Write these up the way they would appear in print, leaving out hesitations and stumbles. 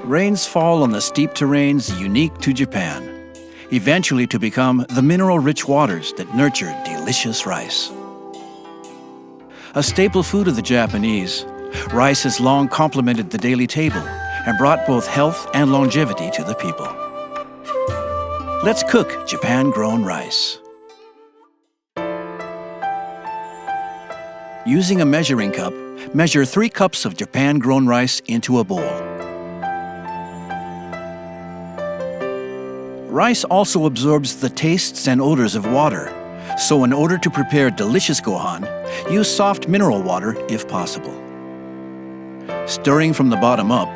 Rains fall on the steep terrains unique to Japan, eventually to become the mineral-rich waters that nurture delicious rice. A staple food of the Japanese, rice has long complemented the daily table and brought both health and longevity to the people. Let's cook Japan-grown rice. Using a measuring cup, measure 3 cups of Japan-grown rice into a bowl. Rice also absorbs the tastes and odors of water, so in order to prepare delicious Gohan, use soft mineral water if possible. Stirring from the bottom up,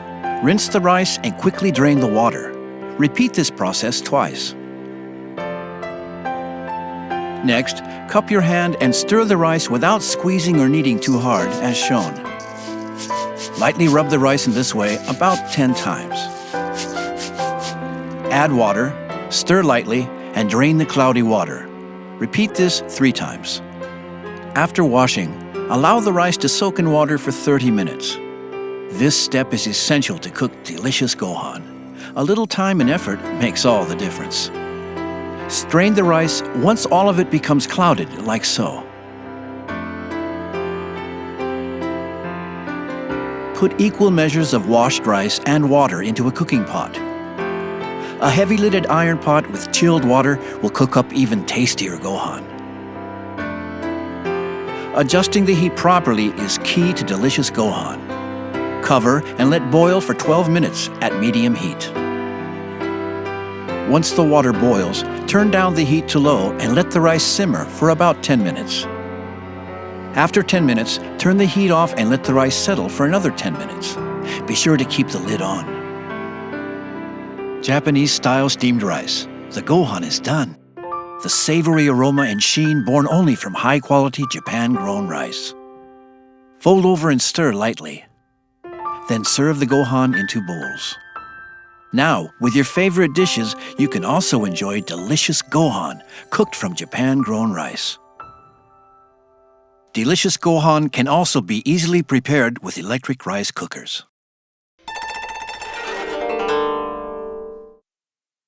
rinse the rice and quickly drain the water. Repeat this process twice. Next, cup your hand and stir the rice without squeezing or kneading too hard, as shown. Lightly rub the rice in this way about 10 times. Add water, stir lightly, and drain the cloudy water. Repeat this 3 times. After washing, allow the rice to soak in water for 30 minutes. This step is essential to cook delicious Gohan. A little time and effort makes all the difference. Strain the rice once all of it becomes clouded, like so. Put equal measures of washed rice and water into a cooking pot. A heavy-lidded iron pot with chilled water will cook up even tastier Gohan. Adjusting the heat properly is key to delicious Gohan. Cover and let boil for 12 minutes at medium heat. Once the water boils, turn down the heat to low and let the rice simmer for about 10 minutes. After 10 minutes, turn the heat off and let the rice settle for another 10 minutes. Be sure to keep the lid on. Japanese-style steamed rice. The Gohan is done. The savory aroma and sheen born only from high-quality Japan-grown rice. Fold over and stir lightly. Then serve the Gohan into bowls. Now, with your favorite dishes, you can also enjoy delicious Gohan cooked from Japan-grown rice. Delicious Gohan can also be easily prepared with electric rice cookers.